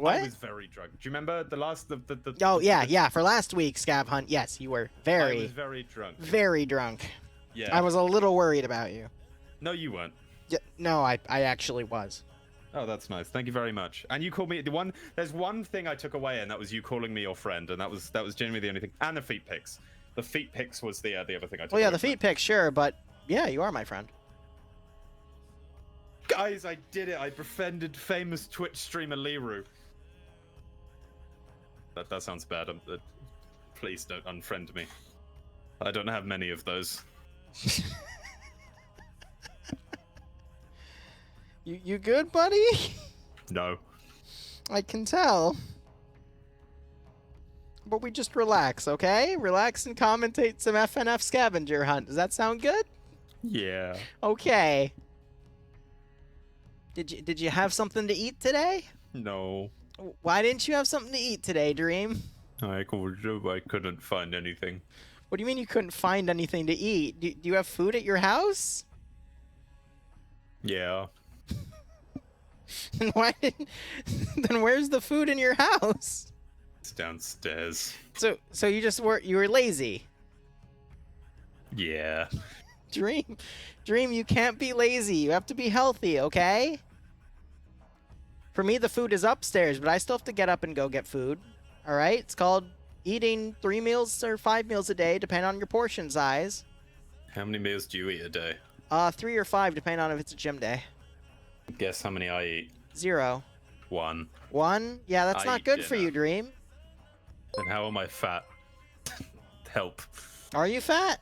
What? I was very drunk. Do you remember the last the Oh yeah. For last week's scav hunt, yes, you were I was very drunk. very drunk. Yeah. I was a little worried about you. No, you weren't. No, I actually was. Oh, that's nice. Thank you very much. And you called me There's one thing I took away, and that was you calling me your friend, and that was genuinely the only thing. And the feet pics. The feet pics was the other thing I took. Well, yeah, away the feet pics, sure, but yeah, you are my friend. Guys, I did it. I befriended famous Twitch streamer Liru. That sounds bad. Please don't unfriend me. I don't have many of those. You good, buddy? No. I can tell. But we just relax, okay? Relax and commentate some FNF scavenger hunt. Does that sound good? Yeah. Okay. Did you have something to eat today? No. Why didn't you have something to eat today, Dream? I couldn't find anything. What do you mean you couldn't find anything to eat? Do you have food at your house? Yeah. Then then where's the food in your house? It's downstairs. So you were lazy. Yeah. Dream, you can't be lazy. You have to be healthy, okay? For me, the food is upstairs, but I still have to get up and go get food. All right? It's called eating 3 meals or 5 meals a day, depending on your portion size. How many meals do you eat a day? 3 or 5, depending on if it's a gym day. Guess how many I eat? 0. 1. 1? Yeah, that's I not eat good for dinner. you, Dream. And how am I fat? Help. Are you fat?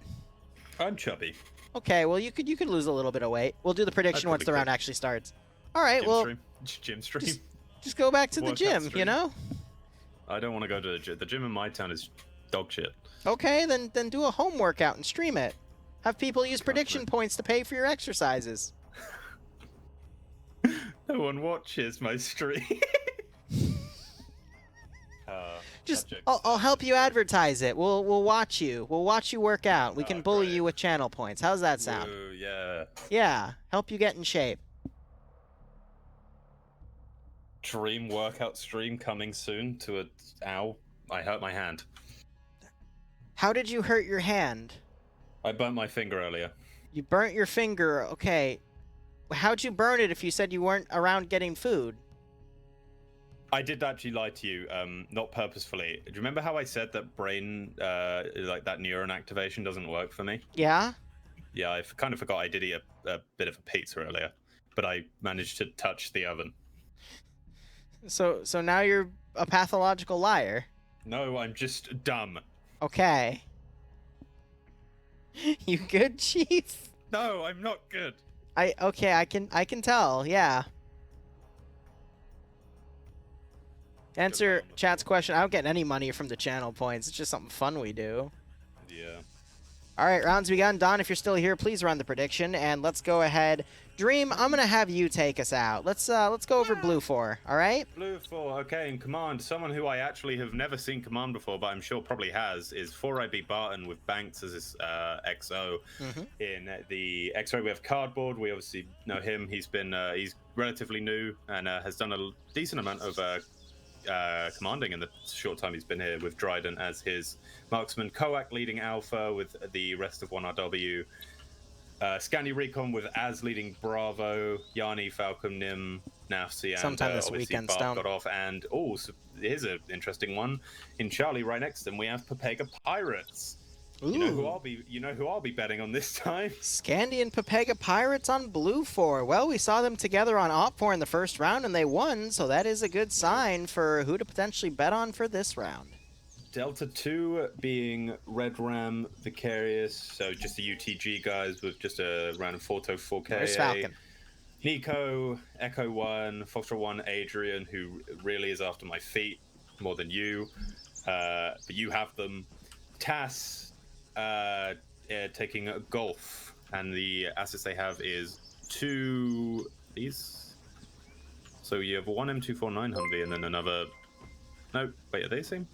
I'm chubby. Okay, well you could lose a little bit of weight. We'll do the prediction once the probably round could. actually starts. All right, Gym stream. just go back to the Workout gym, stream. you know? I don't want to go to the gym. The gym in my town is dog shit. Okay, then do a home workout and stream it. Have people use prediction Right. points to pay for your exercises. No one watches my stream. Just I'll help you advertise it. We'll watch you. We'll watch you work out. We can bully great. you with channel points. How's that sound? Ooh, yeah. Yeah, help you get in shape. Dream workout stream coming soon to a... Ow. I hurt my hand. How did you hurt your hand? I burnt my finger earlier. You burnt your finger. Okay. How'd you burn it if you said you weren't around getting food? I did actually lie to you, not purposefully. Do you remember how I said that brain, like that neuron activation doesn't work for me? Yeah? Yeah, I kind of forgot I did eat a bit of a pizza earlier, but I managed to touch the oven. So now you're a pathological liar. No, I'm just dumb. Okay. You good, Chief? No, I'm not good. Okay, I can tell. Yeah. Answer chat's question. I don't get any money from the channel points. It's just something fun we do. Yeah. All right, rounds begun. Don, if you're still here, please run the prediction, and let's go ahead. Dream, I'm gonna have you take us out. Let's go over Blue 4. All right. Blue 4, okay, in command. Someone who I actually have never seen command before, but I'm sure probably has, is 4IB Barton with Banks as his XO. In the X-Ray, we have Cardboard. We obviously know him. He's been he's relatively new and has done a decent amount of commanding in the short time he's been here, with Dryden as his marksman, Koak leading Alpha with the rest of 1RW, Scandi Recon with Az leading Bravo, Yanni, Falcon, Nim, Nafsi, and Sometime this obviously weekend, Bart Stone. got off. And so here's an interesting one. In Charlie, right next to him, we have Papega Pirates. Ooh. You know who I'll be betting on this time? Scandi and Papega Pirates on Blue 4. Well, we saw them together on Op 4 in the first round, and they won, so that is a good sign for who to potentially bet on for this round. Delta 2 being Red Ram, Vicarious, so just the UTG guys with just a random 4-4K. There's Falcon. Nico, Echo 1, Foxtrot 1, Adrian, who really is after my feet more than you, but you have them. Tass taking Golf, and the assets they have is 2 these. So you have one M249 Humvee and then another... No, wait, are they the same?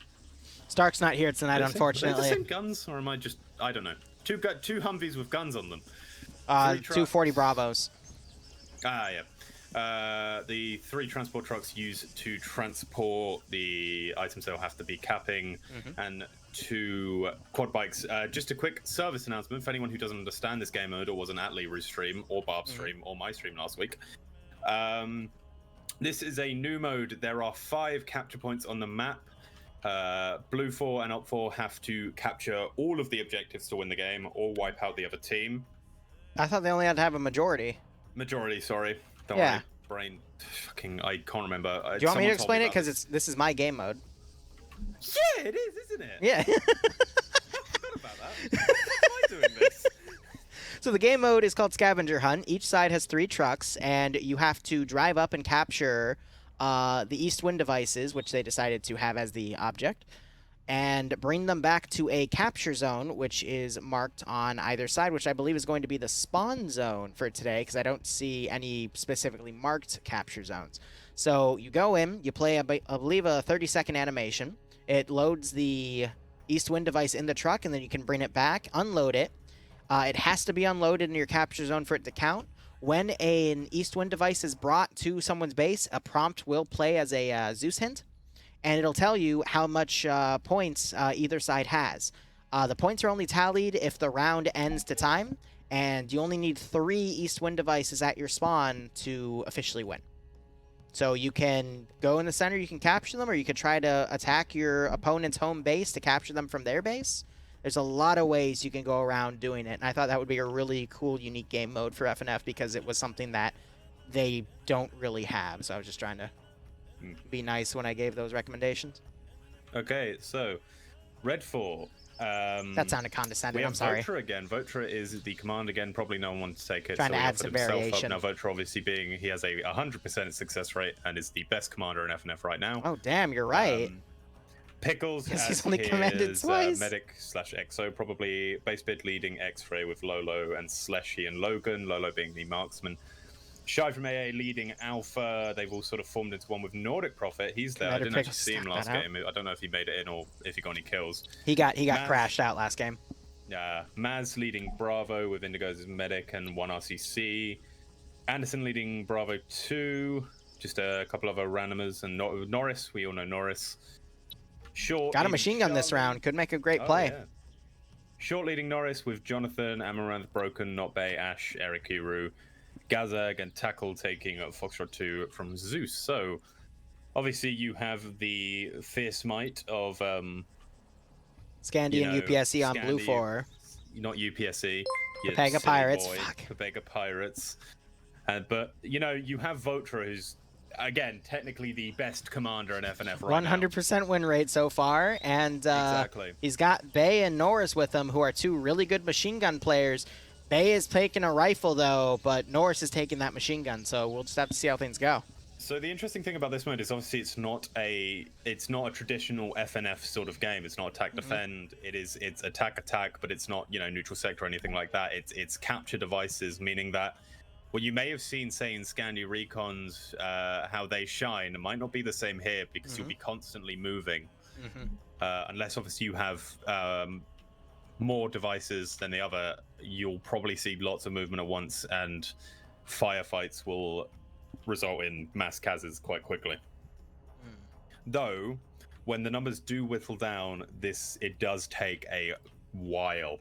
Stark's not here tonight, Are they unfortunately. the same guns, or am I just... I don't know. Two Humvees with guns on them. 240 Bravos. Ah, yeah. The 3 transport trucks used to transport the items they'll have to be capping, and 2 quad bikes. Just a quick service announcement for anyone who doesn't understand this game mode or wasn't at Liru's stream or Barb's stream or my stream last week. This is a new mode. There are 5 capture points on the map. Blue 4 and Up 4 have to capture all of the objectives to win the game or wipe out the other team. I thought they only had to have a majority. Majority, sorry. Don't worry. Brain. Fucking, I can't remember. Do you want me to explain it? Because this is my game mode. Yeah, it is, isn't it? Yeah. I forgot about that. Why am I doing this? So the game mode is called Scavenger Hunt. Each side has 3 trucks, and you have to drive up and capture the East Wind devices, which they decided to have as the object, and bring them back to a capture zone, which is marked on either side, which I believe is going to be the spawn zone for today, because I don't see any specifically marked capture zones. So you go in, you play, I believe, a 30-second animation. It loads the East Wind device in the truck, and then you can bring it back, unload it. It has to be unloaded in your capture zone for it to count. When an East Wind device is brought to someone's base, a prompt will play as a Zeus hint, and it'll tell you how much points either side has. The points are only tallied if the round ends to time, and you only need 3 East Wind devices at your spawn to officially win. So you can go in the center, you can capture them, or you could try to attack your opponent's home base to capture them from their base. There's a lot of ways you can go around doing it, and I thought that would be a really cool, unique game mode for FNF because it was something that they don't really have. So I was just trying to be nice when I gave those recommendations. Okay, so Red 4. That sounded condescending. We have I'm sorry. Votra again. Votra is the command again. Probably no one wants to take it. Trying so to we add offered some himself variation. Up. Now Votra, obviously, being he has a 100% success rate and is the best commander in FNF right now. Oh damn, you're right. Pickles Yes, has he's only commanded his twice. medic / exo, probably base bid leading X-ray with Lolo and Sleshy and Logan. Lolo being the marksman. Shy from AA leading Alpha. They've all sort of formed into one with Nordic Prophet. He's there. I didn't actually see him last game. I don't know if he made it in or if he got any kills. He got crashed out last game. Maz leading Bravo with Indigo's medic and 1 RCC. Anderson leading Bravo 2. Just a couple other randomers. And Norris, we all know Norris. Short got a machine gun this round. Could make a great play. Yeah. Short leading Norris with Jonathan, Amaranth, Broken, Not Bay, Ash, Eric Iru, Gazag, and Tackle taking Foxtrot 2 from Zeus. So, obviously, you have the fierce might of Scandi and UPSC on Blue 4. Not UPSC. Pega Pirates. Fuck. Pega Pirates. But, you know, you have Votra, who's, again, technically the best commander in FNF right 100% win rate so far. And exactly. He's got Bay and Norris with him, who are 2 really good machine gun players. Bay is taking a rifle, though, but Norris is taking that machine gun. So we'll just have to see how things go. So the interesting thing about this mode is obviously it's not a traditional FNF sort of game. It's not attack defend. It's attack, but it's not, you know, neutral sector or anything like that. It's capture devices, meaning that what you may have seen, say, in Scandi Recons, how they shine, it might not be the same here because you'll be constantly moving, unless obviously you have more devices than the other. You'll probably see lots of movement at once, and firefights will result in mass Kazes quite quickly. Though, when the numbers do whittle down, it does take a while.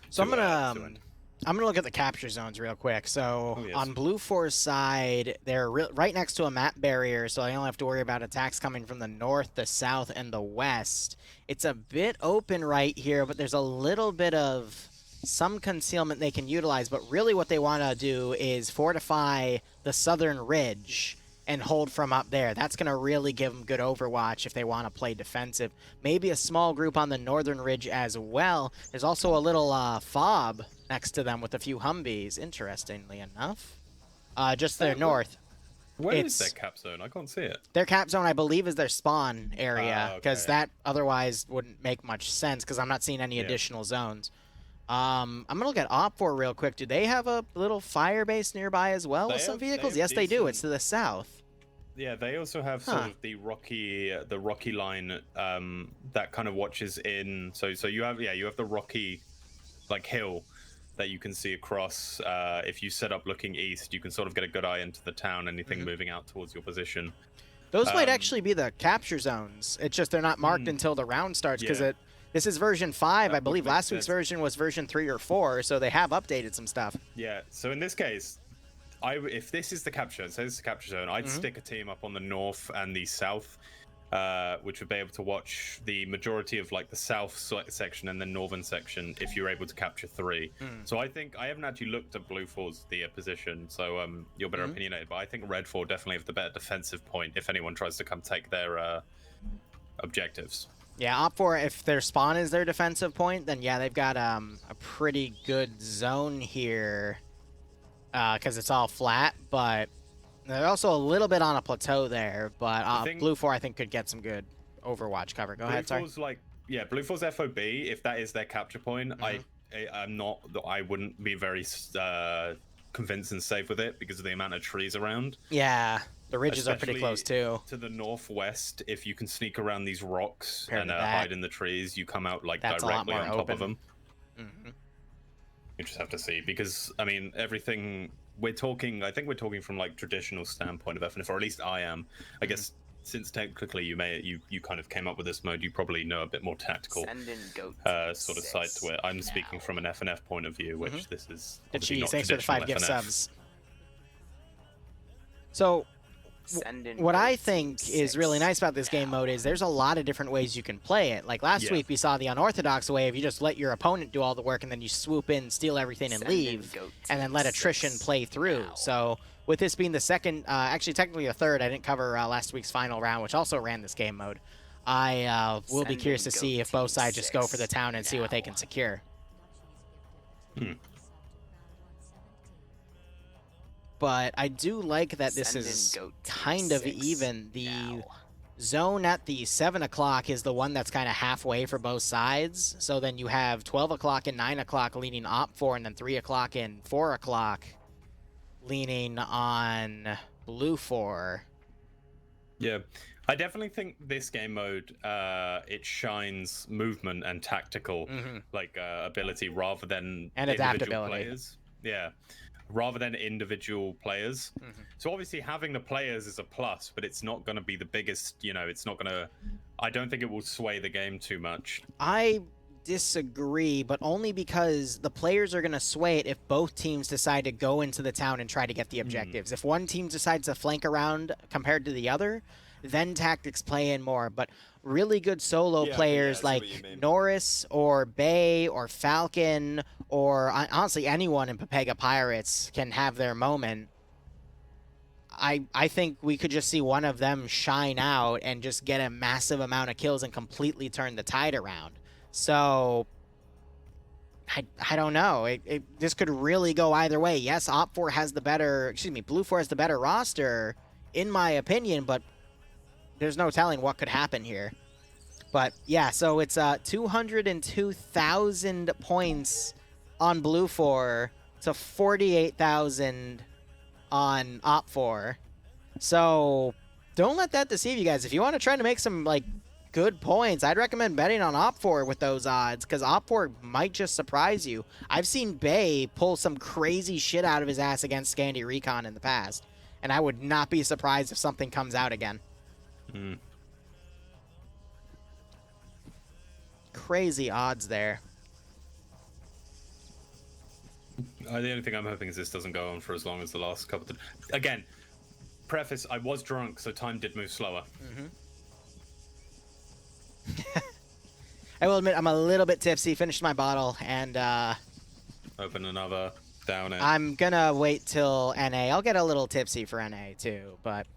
So I'm gonna look at the capture zones real quick. So on Blue 4's side, they're right next to a map barrier, so I only have to worry about attacks coming from the north, the south, and the west. It's a bit open right here, but there's a little bit of some concealment they can utilize, but really what they want to do is fortify the southern ridge and hold from up there. That's going to really give them good overwatch if they want to play defensive. Maybe a small group on the northern ridge as well. There's also a little fob next to them with a few Humvees, interestingly enough. Just their north. Where is their cap zone? I can't see it. Their cap zone, I believe, is their spawn area, because that otherwise wouldn't make much sense, because I'm not seeing any additional zones. I'm going to look at Op4 real quick. Do they have a little fire base nearby as well with some vehicles? Yes, they do. It's to the south. Yeah, they also have sort of the rocky line that kind of watches in. So you have the rocky, like, hill that you can see across. If you set up looking east, you can sort of get a good eye into the town, anything moving out towards your position. Those might actually be the capture zones. It's just they're not marked until the round starts because this is version 5. I believe last week's version was version 3 or 4, so they have updated some stuff. Yeah, so in this case, if this is the capture zone, so this is the capture zone, I'd stick a team up on the north and the south, which would be able to watch the majority of like the south section and the northern section if you're able to capture 3. So I think I haven't actually looked at Blue 4's the position, so you're better opinionated, but I think Red 4 definitely have the better defensive point if anyone tries to come take their objectives. Yeah, Op 4, if their spawn is their defensive point, then yeah, they've got a pretty good zone here because it's all flat, but they're also a little bit on a plateau there, but Blue 4, I think, could get some good Overwatch cover. Go ahead, sorry. Blue 4's FOB, if that is their capture point, I wouldn't be very convinced and safe with it because of the amount of trees around. Yeah, the ridges are pretty close, too. To the northwest, if you can sneak around these rocks and hide in the trees, you come out, like, directly on top of them. You just have to see, because, I mean, everything... I think we're talking from like traditional standpoint of FNF, or at least I am. I guess since technically you kind of came up with this mode, you probably know a bit more tactical sort of side to it. I'm speaking from an FNF point of view, which this is obviously not thanks for the 5 FNF. gift subs. So what I think is really nice about this game mode is there's a lot of different ways you can play it. Like last week, we saw the unorthodox way of you just let your opponent do all the work and then you swoop in, steal everything, and leave, and then let attrition play through. So with this being the second, actually technically the third, I didn't cover last week's final round, which also ran this game mode. I will be curious to see if both sides just go for the town and see what they can secure. But I do like that this is kind of even. The zone at the 7 o'clock is the one that's kind of halfway for both sides. So then you have 12 o'clock and 9 o'clock leaning Op 4, and then 3 o'clock and 4 o'clock leaning on Blue 4. Yeah, I definitely think this game mode, it shines movement and tactical ability rather than and adaptability. Players. Yeah. Rather than individual players. So obviously having the players is a plus, but it's not going to be the biggest, it's not going to... I don't think it will sway the game too much. I disagree, but only because the players are going to sway it if both teams decide to go into the town and try to get the objectives. If one team decides to flank around compared to the other, then tactics play in more. But really good solo players like Norris or Bay or Falcon or honestly anyone in Pepega Pirates can have their moment. I think we could just see one of them shine out and just get a massive amount of kills and completely turn the tide around. So I don't know. This could really go either way. Yes, Op 4 has the better, Blue 4 has the better roster, in my opinion, but there's no telling what could happen here. But yeah, so it's 202,000 points on Blue 4 to 48,000 on Op 4. So don't let that deceive you guys. If you want to try to make some like good points, I'd recommend betting on Op 4 with those odds, because Op 4 might just surprise you. I've seen Bay pull some crazy shit out of his ass against Scandi Recon in the past, and I would not be surprised if something comes out again. Crazy odds there. The only thing I'm hoping is this doesn't go on for as long as the last couple of... Again, preface, I was drunk, so time did move slower. I will admit I'm a little bit tipsy. Finished my bottle and open another, down it. I'm gonna wait till NA. I'll get a little tipsy for NA too, but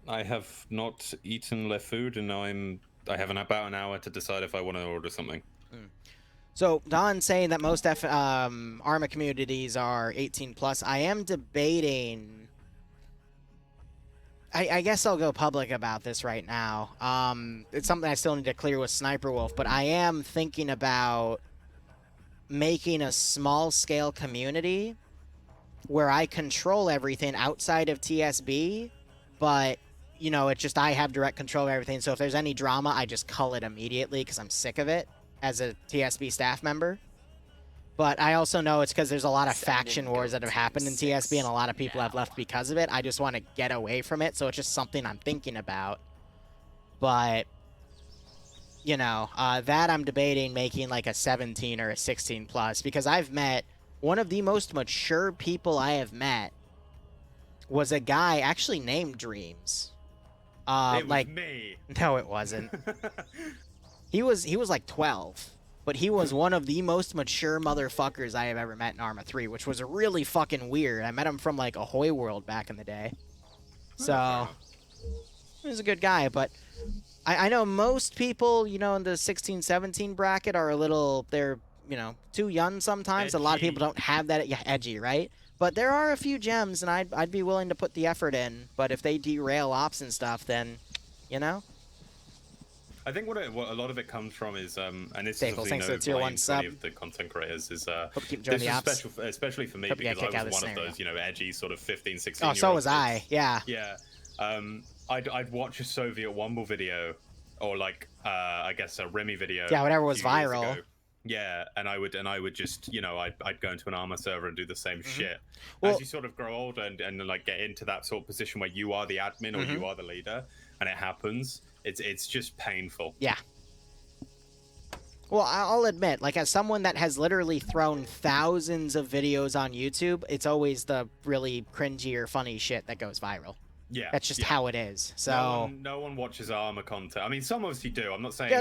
I have not eaten left food, and now I have about an hour to decide if I want to order something. So Don's saying that most Arma communities are 18 plus. I am debating. I guess I'll go public about this right now. It's something I still need to clear with Sniper Wolf, but I am thinking about making a small-scale community where I control everything outside of TSB, but, you know, it's just I have direct control of everything, so if there's any drama, I just cull it immediately because I'm sick of it as a TSB staff member. But I also know it's because there's a lot of faction wars that have happened in TSB, and a lot of people have left because of it. I just want to get away from it, so it's just something I'm thinking about. But, you know, that I'm debating making like a 17 or a 16 plus, because I've met one of the most mature people I have met was a guy actually named Dreams. It was like me. No, it wasn't. He was like 12. But he was one of the most mature motherfuckers I have ever met in Arma 3, which was really fucking weird. I met him from, like, Ahoy World back in the day. So, he was a good guy, but I know most people, you know, in the 16, 17 bracket are a little, they're, you know, too young sometimes. Edgy. A lot of people don't have that, yeah, edgy, right? But there are a few gems, and I'd be willing to put the effort in. But if they derail ops and stuff, then, you know? I think what a lot of it comes from is, and this Staples, is thanks for the tier 1 sub. of the content creators is, Hope you keep this enjoying the is ops. special, especially for me, Hope you get because kicked out I of was the one of those, you know, edgy sort of 15, 16 Oh, so was I, yeah. Yeah. I'd watch a Soviet Womble video, or like, I guess a Remy video. Yeah, whatever was a few years viral. ago. Yeah, and I would just, you know, I'd go into an Arma server and do the same shit. Well, as you sort of grow older and like get into that sort of position where you are the admin or you are the leader, and it happens, it's just painful. Yeah. Well, I'll admit, like, as someone that has literally thrown thousands of videos on YouTube, it's always the really cringy or funny shit that goes viral. Yeah. That's just how it is. So no one watches Arma content. I mean, some obviously do. I'm not saying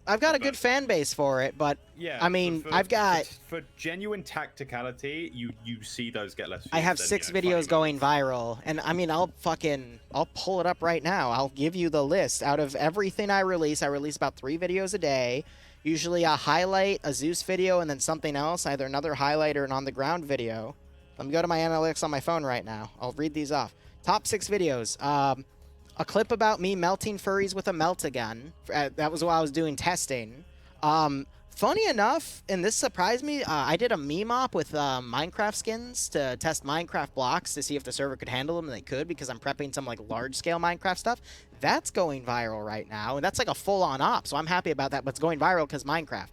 I've got a good fan base for it, but yeah, I mean, I've got for genuine tacticality, you see those get less views I have than, 6 you know, videos funny going moments. viral, and I mean, I'll pull it up right now. I'll give you the list. Out of everything I release about 3 videos a day. Usually a highlight, a Zeus video, and then something else, either another highlight or an on-the-ground video. Let me go to my analytics on my phone right now. I'll read these off. Top 6 videos. A clip about me melting furries with a melt-a-gun. That was while I was doing testing. Funny enough, and this surprised me, I did a meme op with Minecraft skins to test Minecraft blocks to see if the server could handle them, and they could, because I'm prepping some like large-scale Minecraft stuff. That's going viral right now, and that's like a full-on op, so I'm happy about that, but it's going viral because Minecraft.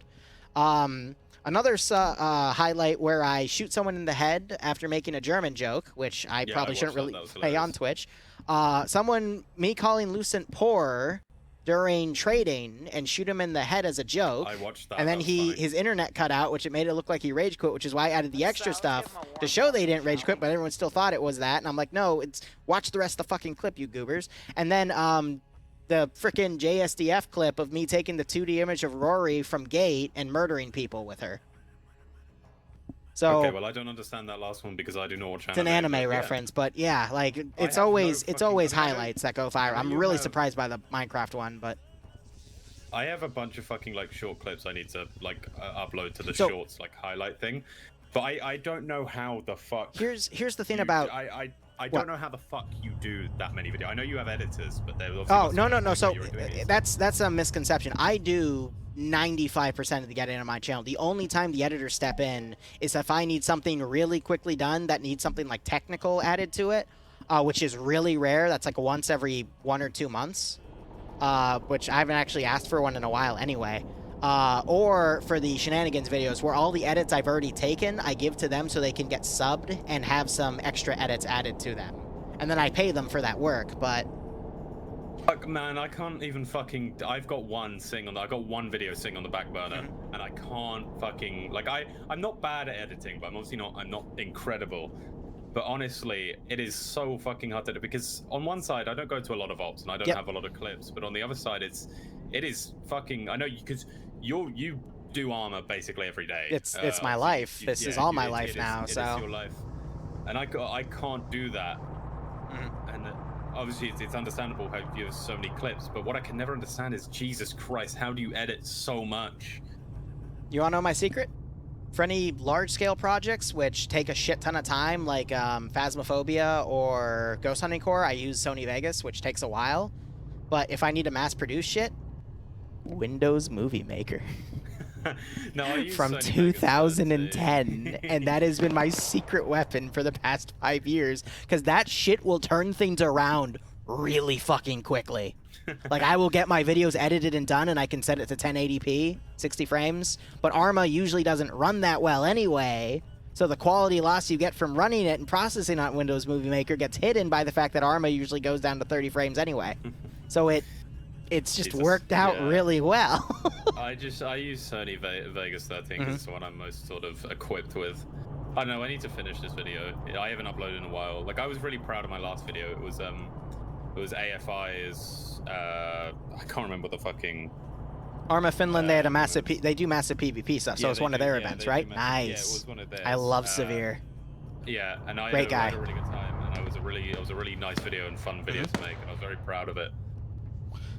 Another highlight where I shoot someone in the head after making a German joke, which I probably shouldn't really play on Twitch. Me calling Lucent poor during trading and shoot him in the head as a joke. I watched that. And then his internet cut out, which it made it look like he rage quit, which is why I added the extra stuff to show they didn't rage quit, but everyone still thought it was that. And I'm like, no, it's watch the rest of the fucking clip, you goobers. And then the frickin' JSDF clip of me taking the 2D image of Rory from Gate and murdering people with her. So okay, well, I don't understand that last one because I do not watch anime. It's an anime reference, but yeah, like it's always highlights that go viral. I'm really surprised by the Minecraft one, but I have a bunch of fucking like short clips I need to like upload to the shorts like highlight thing, but I don't know how the fuck. Here's the thing about I don't know how the fuck you do that many videos. I know you have editors, but they're no. So that's a misconception. I do 95% of the editing on my channel. The only time the editors step in is if I need something really quickly done that needs something like technical added to it, which is really rare. That's like once every 1 or 2 months, which I haven't actually asked for one in a while anyway. Or for the Shenanigans videos where all the edits I've already taken, I give to them so they can get subbed and have some extra edits added to them. And then I pay them for that work, but fuck, man, I can't even fucking. I've got one video sing on the back burner, and I can't fucking like. I'm not bad at editing, but I'm obviously not. I'm not incredible. But honestly, it is so fucking hard to do because on one side I don't go to a lot of ops and I don't have a lot of clips, but on the other side it is fucking. I know because you do Arma basically every day. It's my life. This is all my life now. So it is your life, and I can't do that. And obviously, it's understandable how you have so many clips, but what I can never understand is, Jesus Christ, how do you edit so much? You want to know my secret? For any large-scale projects, which take a shit ton of time, like Phasmophobia or Ghost Hunting Core, I use Sony Vegas, which takes a while. But if I need to mass-produce shit, Windows Movie Maker. No, I use from Sony 2010, and that has been my secret weapon for the past 5 years, because that shit will turn things around really fucking quickly. Like, I will get my videos edited and done, and I can set it to 1080p, 60 frames. But Arma usually doesn't run that well anyway. So the quality loss you get from running it and processing on Windows Movie Maker gets hidden by the fact that Arma usually goes down to 30 frames anyway. So it's just worked out really well. I use Sony Vegas 13 because it's the one I'm most sort of equipped with. I don't know, I need to finish this video. I haven't uploaded in a while. Like, I was really proud of my last video. It was AFI's I can't remember the fucking Arma Finland, they had a massive they do massive PvP stuff, so it's one of their events, right? Nice. Yeah, it was one of theirs. I love Severe. Yeah, and I Great guy. had a really good time, and it was a really nice video and fun video to make, and I was very proud of it.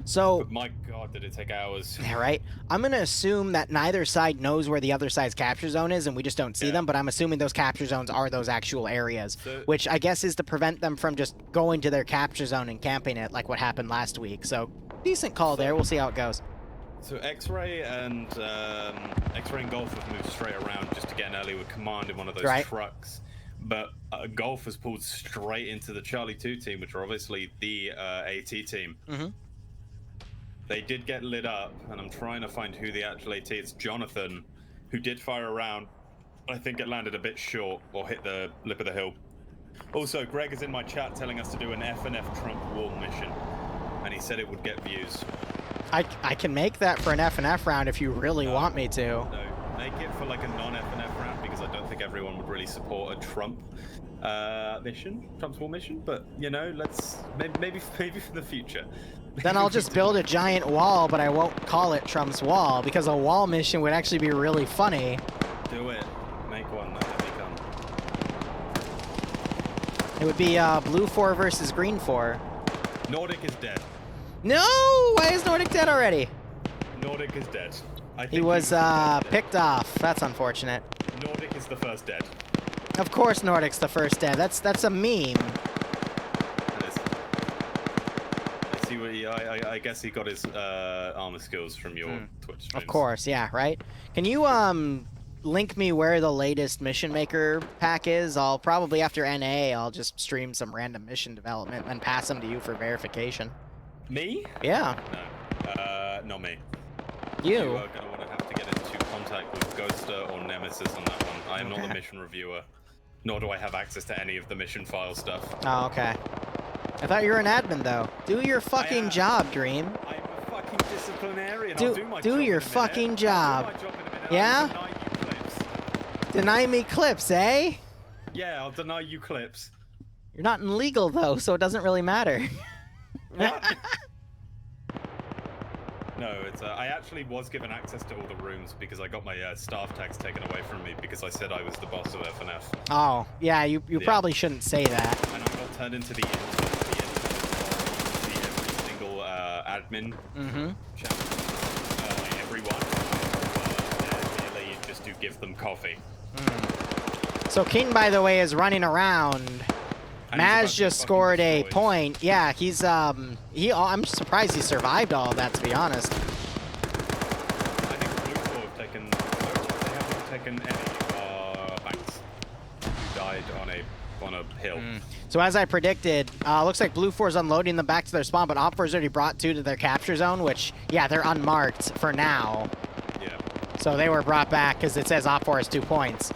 So, but my God, did it take hours? Yeah, right. I'm gonna assume that neither side knows where the other side's capture zone is, and we just don't see them. But I'm assuming those capture zones are those actual areas, which I guess is to prevent them from just going to their capture zone and camping it, like what happened last week. So, decent call there. We'll see how it goes. So X-Ray and Golf have moved straight around just to get an early with command in one of those trucks. But Golf has pulled straight into the Charlie 2 team, which are obviously the AT team. They did get lit up, and I'm trying to find who the actual AT is. It's Jonathan, who did fire around. I think it landed a bit short, or hit the lip of the hill. Also, Greg is in my chat telling us to do an F&F Trump wall mission, and he said it would get views. I can make that for an F&F round if you really want me to. No, make it for like a non-F&F round, because I don't think everyone would really support a Trump mission, Trump's wall mission. But you know, let's maybe for the future. Then I'll just build a giant wall, but I won't call it Trump's wall, because a wall mission would actually be really funny. Do it. Make one. Let me come. It would be Blue 4 versus Green 4. Nordic is dead. No! Why is Nordic dead already? Nordic is dead. I think he was picked off. That's unfortunate. Nordic is the first dead. Of course Nordic's the first dead. That's a meme. I see what I guess he got his armor skills from your Twitch streams. Of course, yeah, right? Can you link me where the latest Mission Maker pack is? I'll probably after NA, I'll just stream some random mission development and pass them to you for verification. Me? Yeah. No, not me. You are going to want to have to get into contact with Ghoster or Nemesis on that one. I am not the mission reviewer, nor do I have access to any of the mission file stuff. Oh, okay. I thought you were an admin, though. Do your fucking job, Dream. I'm a fucking disciplinarian. Do your fucking job. Yeah? Deny me clips, eh? Yeah, I'll deny you clips. You're not in legal, though, so it doesn't really matter. No, it's I actually was given access to all the rooms because I got my staff tags taken away from me because I said I was the boss of F&F. Oh, yeah, you probably shouldn't say that. And I got turned into the every single admin channel. Like everyone. Merely just to give them coffee. So King, by the way, is running around. Maz just scored a point. Yeah, he's I'm surprised he survived all of that, to be honest. I think Blue 4 have taken they haven't taken any banks who died on a hill. So as I predicted, looks like Blue 4's unloading them back to their spawn, but Op 4's already brought 2 to their capture zone, which yeah, they're unmarked for now. Yeah. So they were brought back because it says Op 4 has 2 points.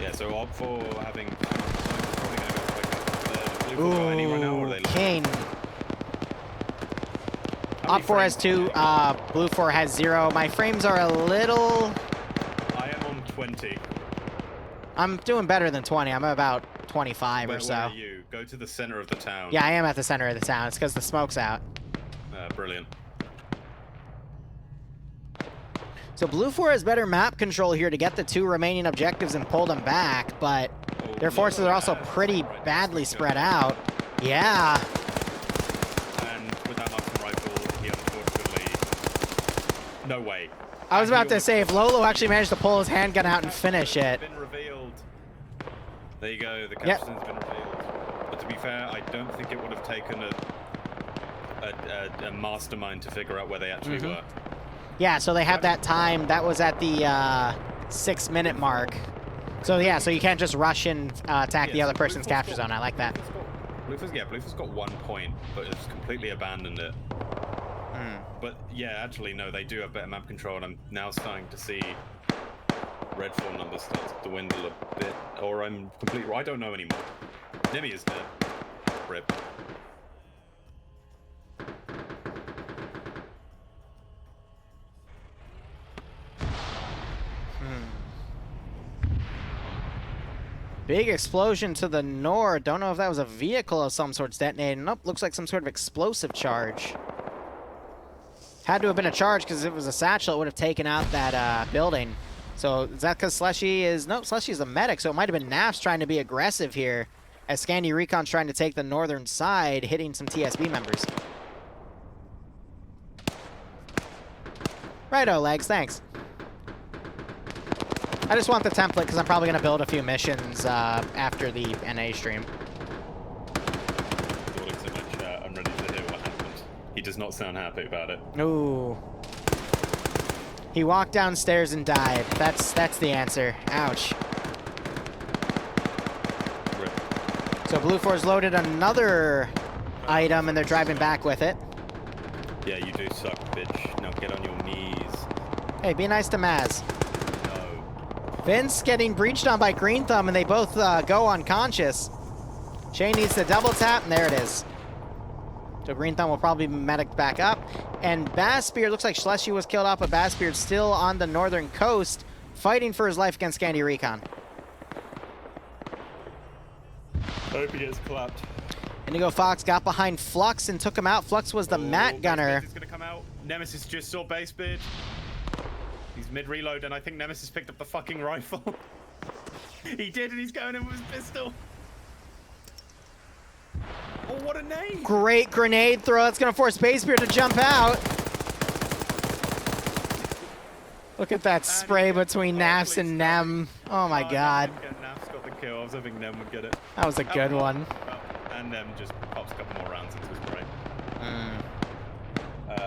Yeah, so Op 4 having Ooh, King. Op 4 has 2, Blue 4 has 0. My frames are a little... I am on 20. I'm doing better than 20. I'm about 25 or so. Where are you? Go to the center of the town. Yeah, I am at the center of the town. It's because the smoke's out. Brilliant. So Blue 4 has better map control here to get the 2 remaining objectives and pull them back, but their forces are also pretty badly spread out. Yeah. And with that Marksman rifle, he unfortunately... No way. I was about to say, if Lolo actually managed to pull his handgun out and finish it. Been revealed. There you go, the captain's been revealed. But to be fair, I don't think it would have taken a mastermind to figure out where they actually were. Yeah, so they have that time. That was at the 6-minute mark. So yeah, so you can't just rush and attack the other person's capture zone. I like that. Blue's got 1 point, but it's completely abandoned it. But yeah, actually, no, they do have better map control, and I'm now starting to see Redfall numbers start to dwindle a bit. Or I'm completely... I don't know anymore. Nemi is dead. Rip. Big explosion to the north. Don't know if that was a vehicle of some sort detonating. Nope, looks like some sort of explosive charge. Had to have been a charge, because if it was a satchel, it would have taken out that building. So is that because Slushy is... Nope, Slushy is a medic, so it might have been Naps trying to be aggressive here, as Scandy Recon's trying to take the northern side, hitting some TSB members. Righto, Legs, thanks. I just want the template because I'm probably going to build a few missions after the NA stream. Talking so much, I'm ready to hear what happened. He does not sound happy about it. Ooh. He walked downstairs and died. That's the answer. Ouch. Rip. So Blue Force loaded another item and they're driving back with it. Yeah, you do suck, bitch. Now get on your knees. Hey, be nice to Maz. Vince getting breached on by Green Thumb, and they both go unconscious. Shane needs to double tap, and there it is. So Green Thumb will probably be medic back up. And Bassbeard, looks like Schleshy was killed off, but Bassbeard's still on the northern coast, fighting for his life against Scandy Recon. Hope he gets clapped. Indigo Fox got behind Flux and took him out. Flux was the mat gunner. Nemesis is gonna come out. Nemesis just saw Basebeard. He's mid-reload, and I think Nemesis picked up the fucking rifle. He did, and he's going in with his pistol. Oh, what a name! Great grenade throw. That's going to force Basebeard to jump out. Look at that spray between Naps and Nem. Oh my god. Naps got the kill. I was hoping Nem would get it. That was a good one. And Nem just pops a couple more rounds into his brain.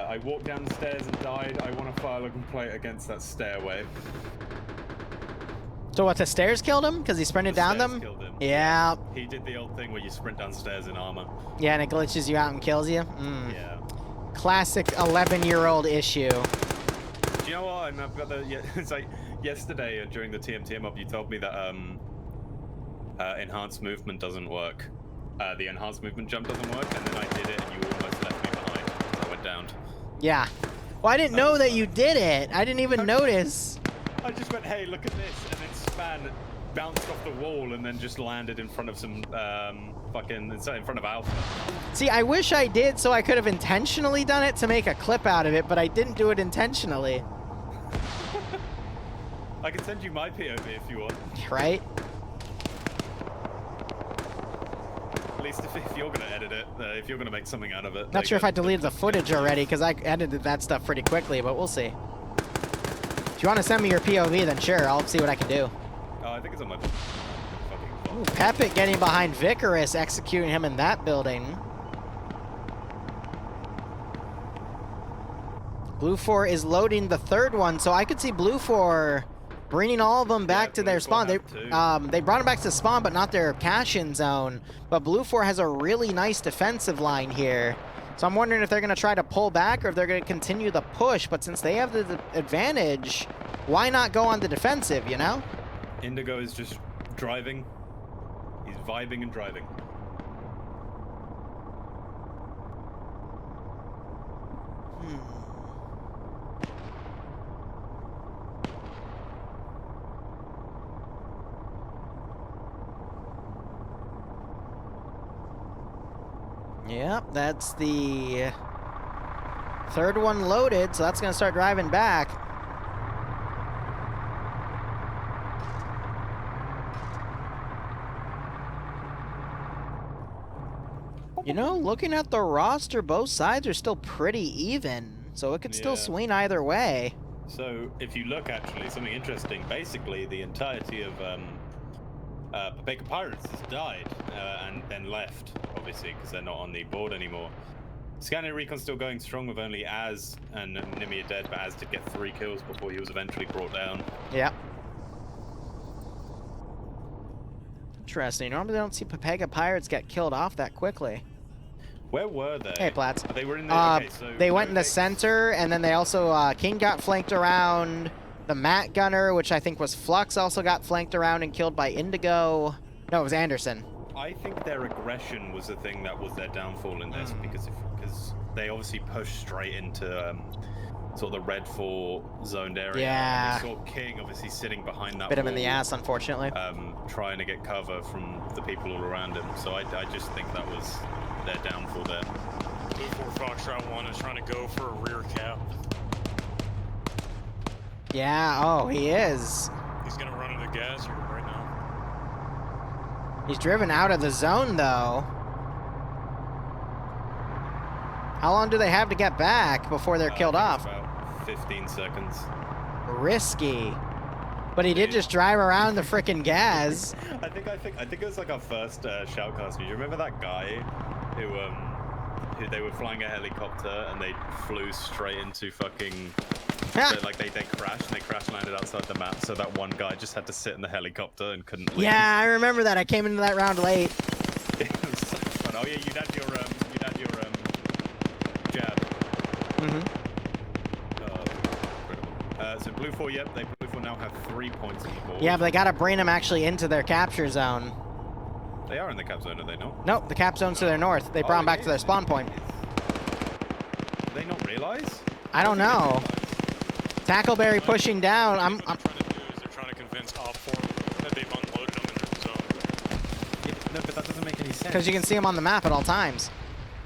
I walked down the stairs and died. I want to file a complaint against that stairway. So what, the stairs killed him? Because he sprinted down them? Killed him. Yeah. He did the old thing where you sprint downstairs in Arma. Yeah, and it glitches you out and kills you? Yeah. Classic 11-year-old issue. Do you know what? I've got the... Yeah, it's like yesterday during the TMTM up, you told me that enhanced movement doesn't work. The enhanced movement jump doesn't work, and then I did it, and you almost left me behind. So I went down. Yeah. Well, I didn't know that you did it. I didn't even notice. I just went, hey, look at this, and then span, bounced off the wall, and then just landed in front of some in front of Alpha. See, I wish I did, so I could have intentionally done it to make a clip out of it, but I didn't do it intentionally. I can send you my POV if you want. Right? At least if you're going to edit it, if you're going to make something out of it. Not sure if I deleted the footage already, because I edited that stuff pretty quickly, but we'll see. If you want to send me your POV, then sure, I'll see what I can do. Oh, I think it's on my fucking phone. Ooh, Pepit getting behind Vicarus, executing him in that building. Blue 4 is loading the third one, so I could see Blue 4 bringing all of them back to their spawn. They brought them back to spawn, but not their cash-in zone. But Blue 4 has a really nice defensive line here. So I'm wondering if they're going to try to pull back or if they're going to continue the push. But since they have the advantage, why not go on the defensive, you know? Indigo is just driving. He's vibing and driving. Yep, that's the third one loaded, so that's going to start driving back. You know, looking at the roster, both sides are still pretty even, so it could still swing either way. So, if you look, actually, something interesting, basically the entirety of Baker Pirates has died and then left, obviously, because they're not on the board anymore. Scanning Recon's still going strong with only Az and Nimi are dead, but Az did get 3 kills before he was eventually brought down. Yeah. Interesting. Normally they don't see Pepega Pirates get killed off that quickly. Where were they? Hey, Platts. They were in the. Okay, so they went in the center, and then they also King got flanked around. The Matt Gunner, which I think was Flux, also got flanked around and killed by Indigo. No, it was Anderson. I think their aggression was the thing that was their downfall in this, because they obviously pushed straight into sort of the red 4 zoned area. Yeah. And we saw King obviously sitting behind that Bit him wall, in the ass, unfortunately. trying to get cover from the people all around him. So I just think that was their downfall there. Blue 4 Foxtrot 1 is trying to go for a rear cap. Yeah, oh, he is. He's going to run into gas here right now. He's driven out of the zone, though. How long do they have to get back before they're killed off? About 15 seconds. Risky. But he did just drive around the frickin' gas. I think it was like our first shoutcasting. You remember that guy who they were flying a helicopter and they flew straight into fucking like they crashed and they crash landed outside the map, so that one guy just had to sit in the helicopter and couldn't leave. Yeah, I remember that. I came into that round late. It was so fun. Oh yeah, you'd had your jab. So Blue 4, yep, Blue 4 now have 3 points on the board. Yeah, but they gotta bring them actually into their capture zone. They are in the cap zone, are they not? Nope, the cap zone's to their north. They brought them back to their spawn point. Do they not realize? I don't know. Tackleberry pushing down. What they're trying to do is they're trying to convince Op4 that they've unloaded them in their zone. Yeah, no, but that doesn't make any sense. Because you can see them on the map at all times.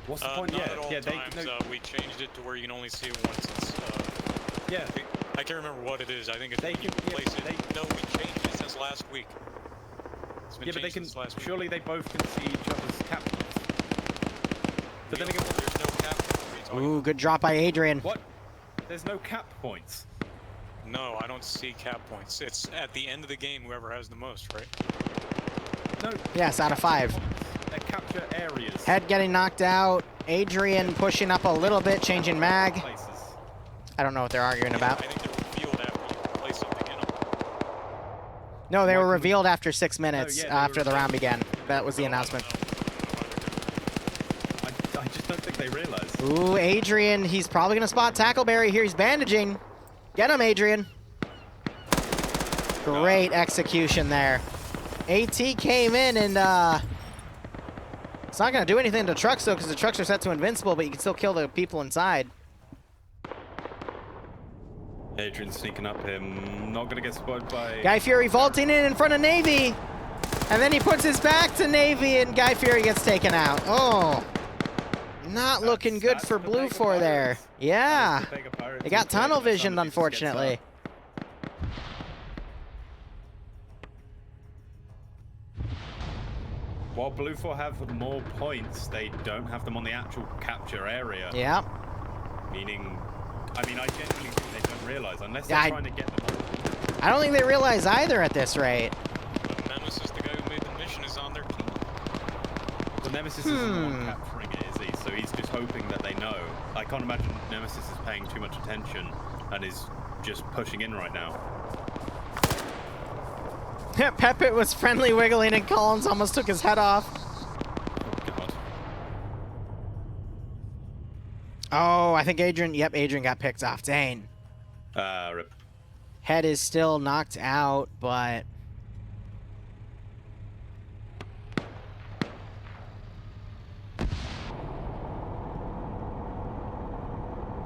What's the point? Not at all yeah, times. We changed it to where you can only see it once. Yeah. I can't remember what it is. I think it's They when you can- yeah, replace it. No, we changed it since last week. Yeah, but they can. Surely they both can see each other's cap points. But then again, there's no cap. Ooh, good drop by Adrian. what? There's no cap points. No, I don't see cap points. It's at the end of the game, whoever has the most, right? No. Yes, out of 5. They're capture areas. Head getting knocked out. Adrian pushing up a little bit, changing mag. Places. I don't know what they're arguing about. I think they're revealed after you place something in them. No, they were revealed after 6 minutes yeah, they after were the round began. That was the announcement. I just don't think they realize. Ooh, Adrian, he's probably going to spot Tackleberry here. He's bandaging. Get him, Adrian. Great execution there. AT came in and it's not going to do anything to trucks, though, because the trucks are set to invincible, but you can still kill the people inside. Adrian sneaking up him. Not going to get spotted by... Guy Fury vaulting in front of Navy. And then he puts his back to Navy, and Guy Fury gets taken out. Oh. Not looking good for Blue 4 there. Yeah. They got tunnel visioned, unfortunately. While Blue 4 have more points, they don't have them on the actual capture area. Yeah. Meaning, I mean, I genuinely think they don't realize, unless they're trying to get them all. I don't think they realize either at this rate. But Nemesis, the guy who made the mission, is on their team. Well, Nemesis isn't the one capturing it, is he? So he's just hoping that they know. I can't imagine Nemesis is paying too much attention and is just pushing in right now. Pepit was friendly wiggling and Collins almost took his head off. Oh, God. Oh, I think Adrian, yep, Adrian got picked off. Dang. Rip. Head is still knocked out, but...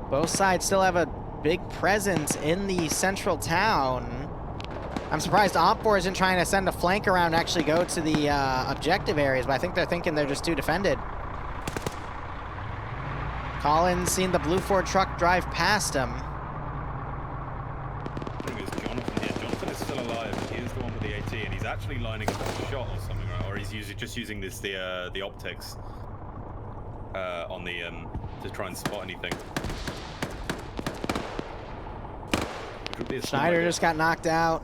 both sides still have a big presence in the central town. I'm surprised Op4 isn't trying to send a flank around and actually go to the objective areas, but I think they're thinking they're just too defended. Collins seen the Blue 4 truck drive past him. I think it's Jonathan here. Jonathan is still alive. He is the one with the AT, and he's actually lining up a shot or something, right? Or he's just using this the optics on the to try and spot anything. Schneider just got knocked out.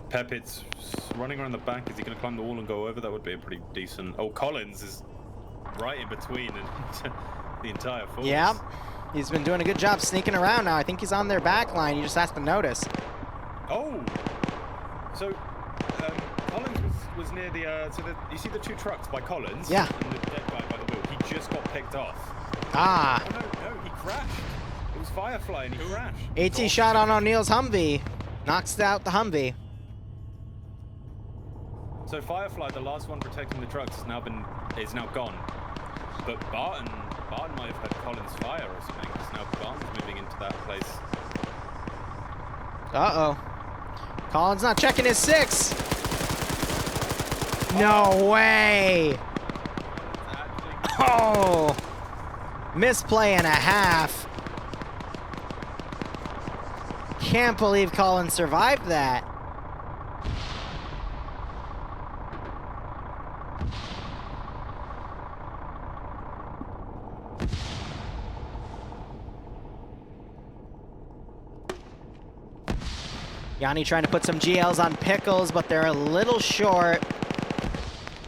Pepit's running around the back. Is he going to climb the wall and go over? That would be a pretty decent... Oh, Collins is right in between and the entire force. Yeah, he's been doing a good job sneaking around now. I think he's on their back line. You just have to notice. Oh! So, Collins was was near the, you see the 2 trucks by Collins? Yeah. And the dead guy by the wheel. He just got picked off. Ah. Oh, no, he crashed. It was Firefly and he crashed. AT shot on O'Neill's Humvee. Knocks out the Humvee. So Firefly, the last one protecting the trucks, is now gone. But Barton might have had Collins fire or something. Because now Barton's moving into that place. Uh-oh. Collins not checking his 6. No way. Oh. Misplay and a half. Can't believe Collins survived that. Yanni trying to put some GLs on Pickles, but they're a little short.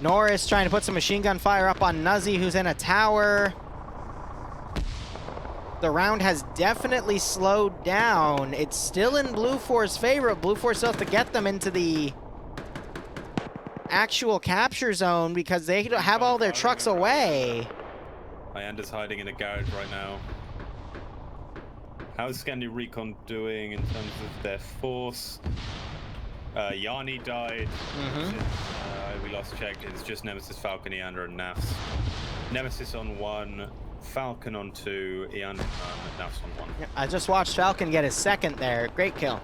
Norris trying to put some machine gun fire up on Nuzzy, who's in a tower. The round has definitely slowed down. It's still in Blue 4's favor. Blue 4 still has to get them into the actual capture zone because they have all their trucks away. Hyanda's hiding in a garage right now. How's Scandi Recon doing in terms of their force? Yanni died. We lost check. It's just Nemesis, Falcon, Eander, and Nafs. Nemesis on 1, Falcon on 2, Eander on Nafs on 1. Yeah, I just watched Falcon get his 2nd there. Great kill.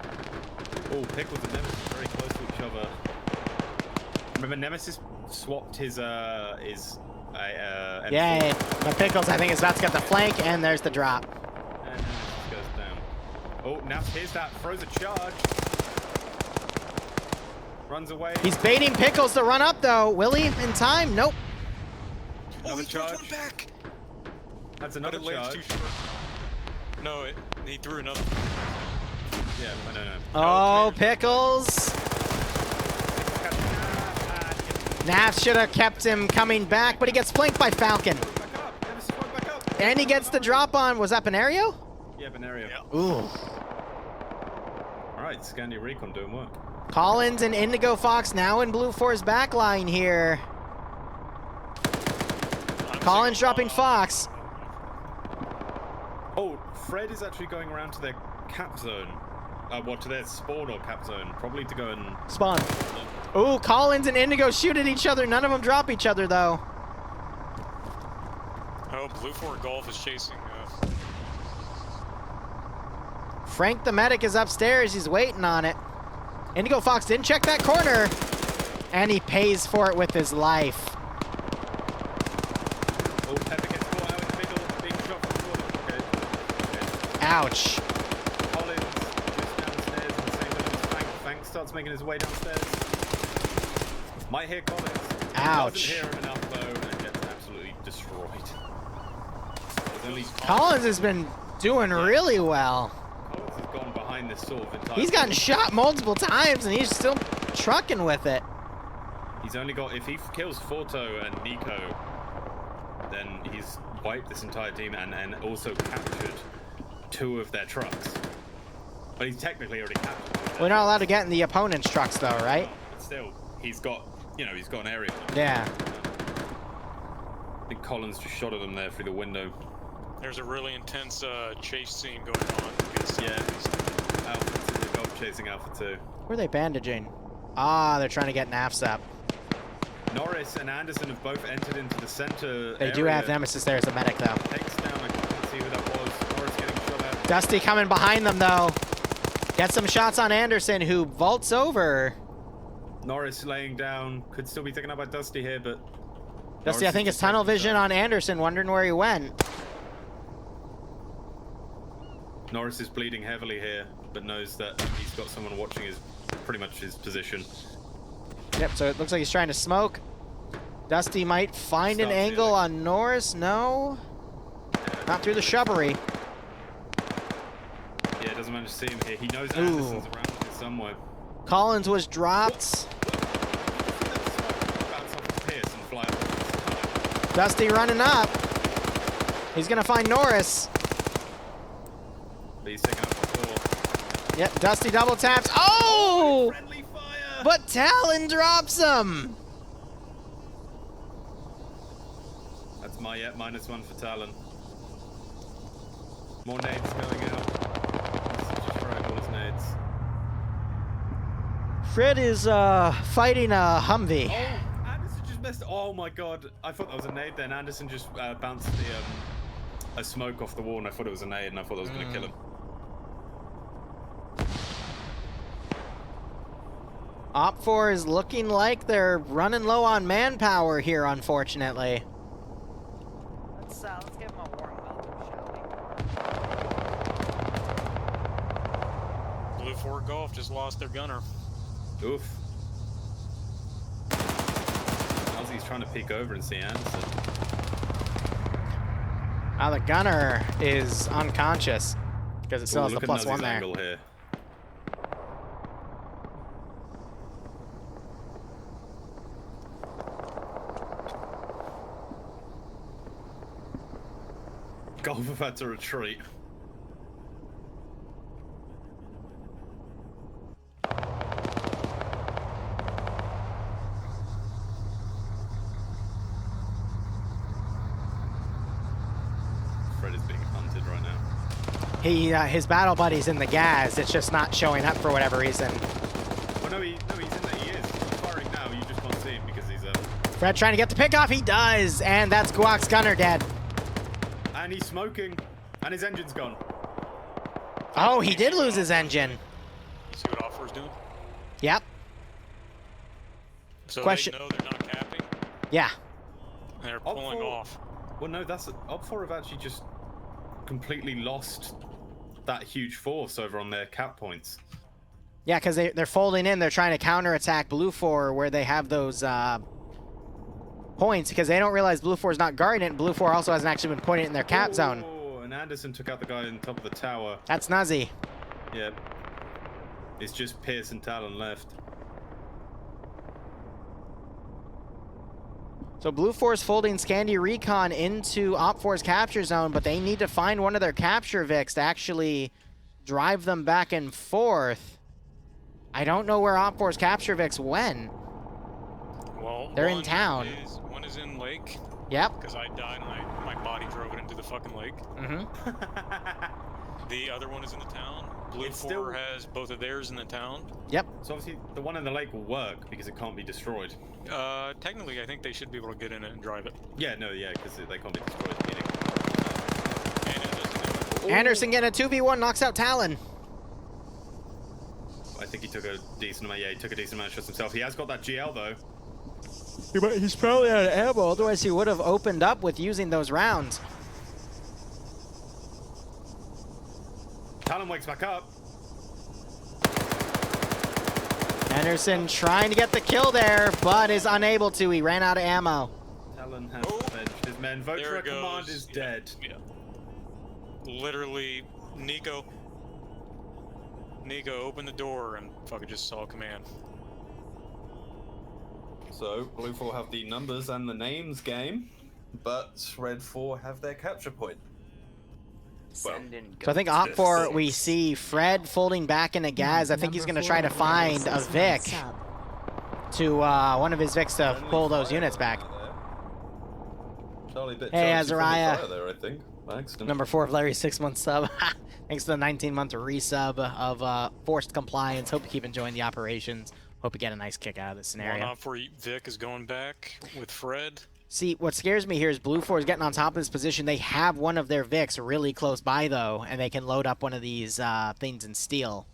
Oh, Pickles and Nemesis very close to each other. Remember, Nemesis swapped his M4. Yay. But Pickles, I think, is about to get the flank, and there's the drop. And Nemesis goes down. Oh, Nafs here's that. Throws a charge. Runs away. He's baiting Pickles to run up, though. Will he in time? Nope. Another he throws charge. one back. That's another But it lands charge. too short. No, he threw another. Yeah, I don't know. Oh, Pickles. Naf should have kept him coming back, but he gets flanked by Falcon. Back up. Nemesis going back up. And he gets the drop on. Was that Benario? Yeah, Benario. Yeah. Ooh. All right, Scandi Recon doing work. Collins and Indigo Fox now in Blue 4's backline here. Collins dropping Fox. Oh, Fred is actually going around to their cap zone. To their spawn or cap zone. Probably to go and... Spawn. Ooh, Collins and Indigo shoot at each other. None of them drop each other, though. Oh, Blue 4 Golf is chasing. Frank the medic is upstairs. He's waiting on it. Indigo Fox didn't check that corner. And he pays for it with his life. Oh, Pepper gets caught out in the middle, being shot from the corner. Okay. Ouch. Collins just downstairs in the same way as Fank. Fank starts making his way downstairs. Might hear Collins. Ouch. Doesn't hear him enough though, and gets absolutely destroyed. There's only Collins has been doing really well. Collins has gone behind this sort of entire... He's gotten shot multiple times, and he's still trucking with it. He's only got... If he kills Forto and Nico, then he's wiped this entire team and also captured 2 of their trucks. But he's technically already captured. We're not allowed to get in the opponent's trucks, though, right? But still, he's got... You know, he's got an area. Yeah. I think Collins just shot at him there through the window. There's a really intense chase scene going on. Yeah. Alpha 2, they're both chasing Alpha 2. Who are they bandaging? Ah, they're trying to get Nafs up. Norris and Anderson have both entered into the center. They do have Nemesis there as a medic, though. Takes down, I can't see who that was. Norris getting shot at. Dusty coming behind them, though. Gets some shots on Anderson, who vaults over. Norris laying down. Could still be taken out by Dusty here, but... Dusty, I think it's tunnel vision on Anderson, wondering where he went. Norris is bleeding heavily here, but knows that he's got someone watching his pretty much his position. Yep, so it looks like he's trying to smoke. Dusty might find an Stop angle feeling. on Norris. No. Not through the shrubbery. Yeah, doesn't manage to see him here. He knows Ooh. Anderson's around here somewhere. Collins was dropped. Bounce off the Pierce and fly up. Dusty running up. He's going to find Norris. But he's taken out before. Yep, Dusty double taps. Oh! Friendly fire! But Talon drops him! That's my -1 for Talon. More nades going out. Just throwing all his nades. Fred is fighting a Humvee. Oh, Anderson just missed. Oh my god. I thought that was a nade then. Anderson just bounced a smoke off the wall and I thought it was a nade and I thought that was going to kill him. Op4 is looking like they're running low on manpower here, unfortunately. Let's give him a warm welcome, shall we? Blue 4 Golf just lost their gunner. Oof. Ozzy's trying to peek over and see Anderson. Now the gunner is unconscious because it still has the Look at +1 Nuzzy's there. angle here. Golf have had to retreat. Fred is being hunted right now. His battle buddy's in the gas. It's just not showing up for whatever reason. Oh no, he's in there. He is. He's firing now. You just can't see him because he's Fred trying to get the pick off. He does, and that's Guac's gunner dead. and he's smoking, and his engine's gone. Oh, he did lose his engine. You see what Offer's doing? Yep. So Question- they know they're not capping, Yeah. and they're pulling Op4 off. Well, no, that's Op4 have actually just completely lost that huge force over on their cap points. Yeah, because they're folding in. They're trying to counterattack Blue 4 where they have those points because they don't realize Blue 4 is not guarding it. And Blue 4 also hasn't actually been pointing it in their cap zone. Oh, and Anderson took out the guy on top of the tower. That's Nuzzy. Yeah. It's just Pierce and Talon left. So Blue 4 is folding Scandi Recon into Op 4's capture zone, but they need to find one of their capture Vics to actually drive them back and forth. I don't know where Op 4's capture Vics went. Well, They're in town. One is in lake, Yep. because I died and my body drove it into the fucking lake. Mm-hmm. The other one is in the town. Blue It's 4 still- has both of theirs in the town. Yep. So obviously the one in the lake will work because it can't be destroyed. Technically, I think they should be able to get in it and drive it. Yeah, no, yeah, because they can't be destroyed. Meaning. And it doesn't. Anderson getting a 2v1, knocks out Talon. I think he took a decent amount. Yeah, he took a decent amount of shots himself. He has got that GL though. He's probably out of ammo, otherwise he would have opened up with using those rounds. Talon wakes back up. Anderson trying to get the kill there, but is unable to. He ran out of ammo. Talon has avenged his men. Vote There for a it goes. command is Yeah. dead. Yeah. Literally, Nico, opened the door and fucking just saw command. So Blue 4 have the numbers and the names game, but Red 4 have their capture point. Well, So I think Op 4, we see Fred folding back into Gaz. I think he's going to try to find a Vic to one of his Vics to pull those units back. Charlie bit Hey, Charlie from the Azariah. fire there, I think. By accident. Number 4 of Larry's 6-month sub. Thanks to the 19-month resub of forced compliance. Hope you keep enjoying the operations. Hope you get a nice kick out of this One scenario. off for Vic is going back with Fred. See, what scares me here is Blue 4 is getting on top of this position. They have one of their Vics really close by, though, and they can load up one of these things and steal.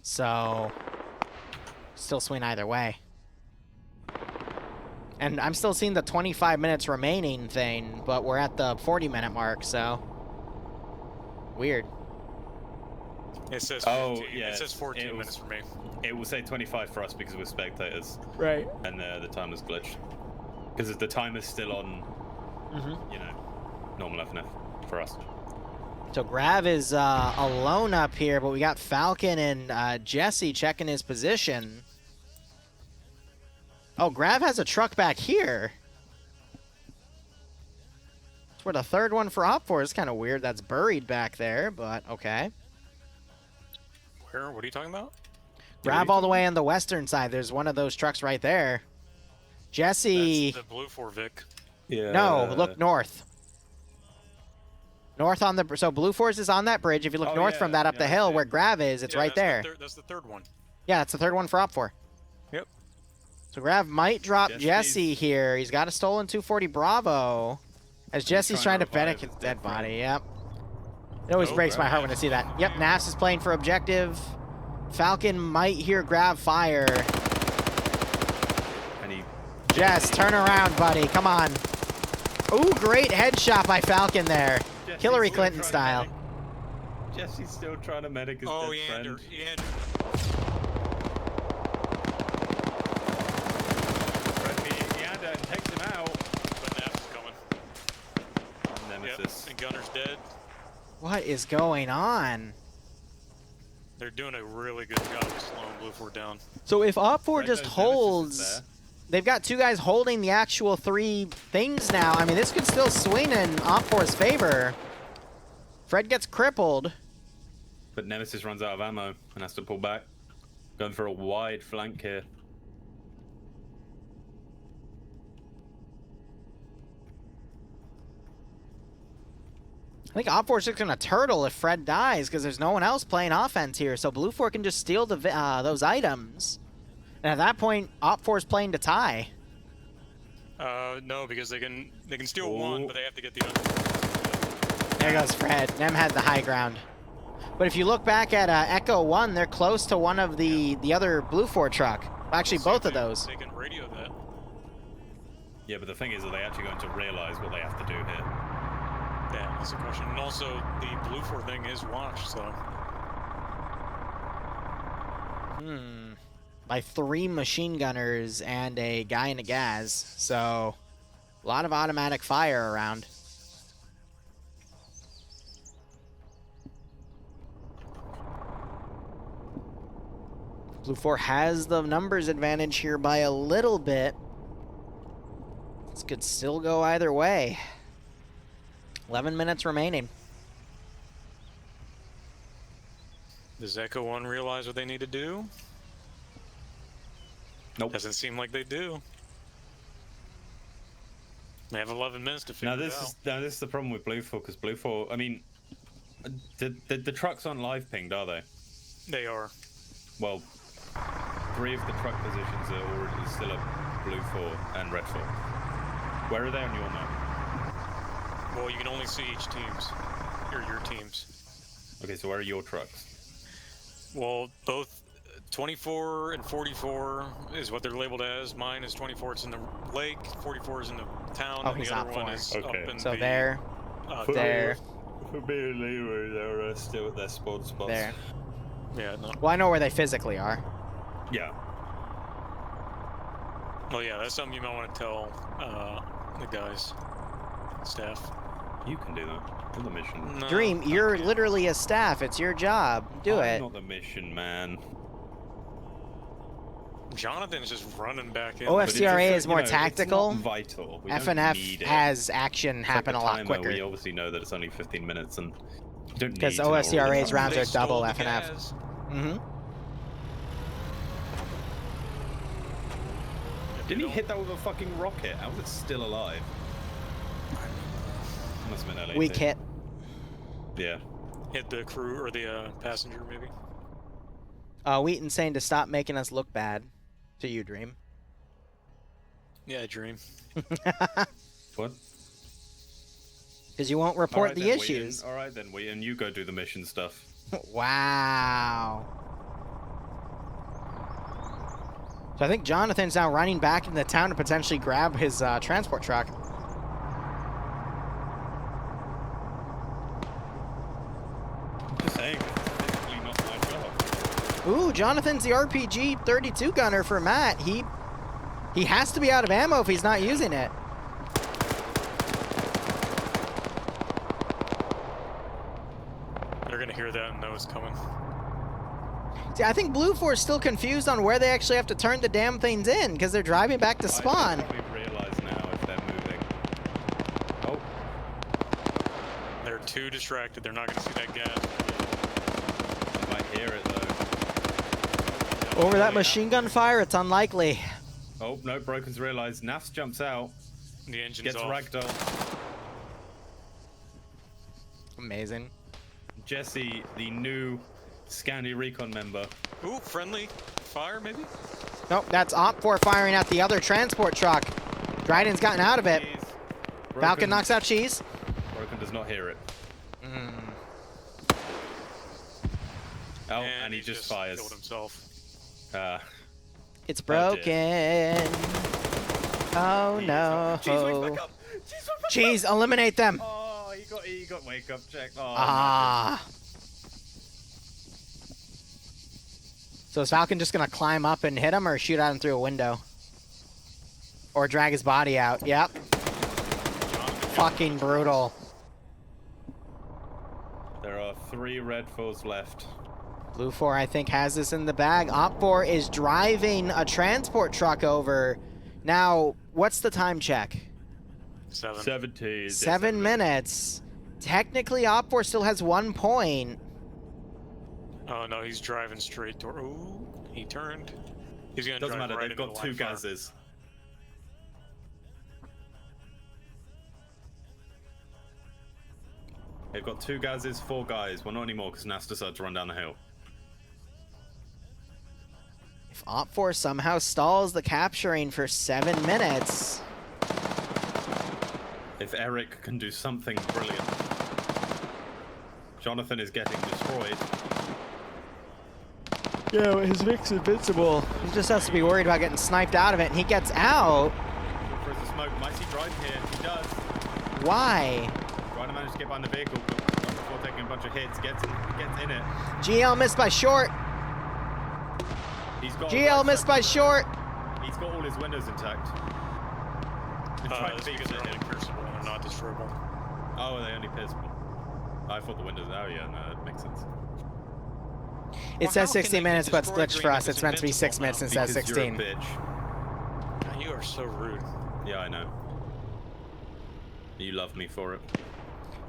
So, still swing either way. And I'm still seeing the 25 minutes remaining thing, but we're at the 40-minute mark, so... Weird. It says 14. Oh, yeah, It says 14 it was- minutes for me. It will say 25 for us because we're spectators, Right. and the timer's glitched. Because the timer's still on, you know, normal FNF for us. So Grav is alone up here, but we got Falcon and Jesse checking his position. Oh, Grav has a truck back here. That's where the third one for Op 4 is kind of weird. That's buried back there, but okay. Where? What are you talking about? Grab all the way on the western side. There's one of those trucks right there. Jesse. That's the blue 4 Vic. Yeah. No, look north. North on the... So Blue Force is on that bridge. If you look Oh, north yeah, from that up yeah, the I hill see where it. Grav is, it's right there. That's the third one. Yeah, that's the third one for Op 4. Yep. So Grav might drop Jesse's- Jesse here. He's got a stolen 240 Bravo. As Jesse's trying to revive panic his his dead dead body. friend. Yep. It always Oh, breaks my Grav. heart when I see that. Yep, Nafs is playing for objective. Falcon might hear Grav fire. And he Jess, turn around, buddy. Come on. Ooh, great headshot by Falcon there. Jesse's Hillary still Clinton trying to style. medic- Jesse's still trying to medic his Oh, dead friend. Yander. Yanda and takes him out. But Naf's is coming. Nemesis. Yep. And Gunner's dead. What is going on? They're doing a really good job of slowing Blue 4 down. So if Op 4 Red just knows Nemesis is holds... there. They've got two guys holding the actual three things now. I mean, this could still swing in Op 4's favor. Fred gets crippled. But Nemesis runs out of ammo and has to pull back. Going for a wide flank here. I think Op 4 is just going to turtle if Fred dies because there's no one else playing offense here. So Blue 4 can just steal the those items. And at that point, Op 4 is playing to tie. No, because they can steal Oh. one, but they have to get the other. There goes Fred. Nem had the high ground. But if you look back at Echo 1, they're close to one of the other Blue 4 truck. Actually, We'll see both if of those. They can radio that. Yeah, but the thing is, are they actually going to realize what they have to do here? Yeah, that's the question. And also, the Blue 4 thing is watched, so. By 3 machine gunners and a guy in a gas. So, a lot of automatic fire around. Blue 4 has the numbers advantage here by a little bit. This could still go either way. 11 minutes remaining. Does Echo 1 realize what they need to do? Nope. Doesn't seem like they do. They have 11 minutes to figure Now it this out. is this is the problem with Blue 4, because Blue 4, I mean, the trucks aren't live pinged, are they? They are. Well, 3 of the truck positions are already still at Blue 4 and Red 4. Where are they on your map? Well, you can only see each team's, or your team's. Okay, so where are your trucks? Well, both 24 and 44 is what they're labeled as. Mine is 24, it's in the lake. 44 is in the town. Oh, and he's the other Op one 4. is Okay. up in So the, there, For- there, For me and Liru, they're still at their spawn spots. there. Yeah, no. Well, I know where they physically are. Yeah. Well, yeah, that's something you might want to tell the guys, staff. You can do that. Do the mission. No, Dream, I you're can't. literally a staff. It's your job. Do I'm it. not the mission man. Jonathan's just running back in. OFC But it's CRA just, is more it's not tactical. vital. We don't FNF need it. has action It's like happen the a lot timer, quicker. We obviously know that it's only 15 minutes, and you don't need Because to know all the OFCRA's time. rounds They are double stole the FNF. gas. Mm-hmm. Didn't he hit that with a fucking rocket? How was it still alive? Must have been LAT. Weak hit. Yeah. Hit the crew or the passenger, maybe. Wheaton's saying to stop making us look bad. To you, Dream. Yeah, Dream. What? Because you won't report Alright the then, issues. All right then, Wheaton, you go do the mission stuff. Wow. So I think Jonathan's now running back into town to potentially grab his transport truck. Just saying, it's technically not my job. Ooh, Jonathan's the RPG 32 gunner for Matt. He has to be out of ammo if he's not using it. They're gonna hear that and know it's coming. See, I think Blue 4 is still confused on where they actually have to turn the damn things in because they're driving back to spawn. I probably realize now if they're moving. Oh, They're too distracted. They're not gonna see that gas. I might hear it though. Over that machine gun fire, it's unlikely. Oh, no, Broken's realized. Nafs jumps out. The engine's Gets off. ragdoll. Amazing. Jesse, the new Scandi Recon member. Ooh, friendly fire maybe? Nope, that's Op4 firing at the other transport truck. Dryden's gotten out of it. Jeez. Falcon knocks out Cheese. Broken does not hear it. Oh, and he just fires. Killed himself. It's broken. Oh no. Cheese, wake back up. Cheese, wake back Cheese, eliminate them. Oh, he got wake up check. Oh, Ah. So is Falcon just gonna climb up and hit him, or shoot at him through a window? Or drag his body out? Yep. Fucking brutal. There are 3 red foes left. Blue 4, I think, has this in the bag. Op 4 is driving a transport truck over. Now, what's the time check? 17. 7 minutes. Technically, Op 4 still has 1 point. Oh no, he's driving straight toward. Ooh, he turned. He's gonna Doesn't drive matter, right they've into got the 2 line of fire. gases. They've got 2 gases, 4 guys. Well, not anymore, because Nas decided to run down the hill. If Op 4 somehow stalls the capturing for 7 minutes. If Eric can do something brilliant. Jonathan is getting destroyed. Yeah, his Vic's invincible. He just has to be worried about getting sniped out of it, and he gets out. For the smoke, might he drive here? He does. Why? Trying to manage to get behind the vehicle, but before taking a bunch of hits, gets in it. GL missed by short. He's got GL missed by short. He's got all his windows intact. That's because they're only pierceable and they're not destroyable. Oh, are they only pierceable? I thought the windows. Oh yeah, no, that makes sense. It Well, says how can 60 they minutes, but it's destroy glitched for Green us. if It's it's meant to be 6 invincible minutes now? instead of Because 16. you're a bitch. God, you are so rude. Yeah, I know. You love me for it.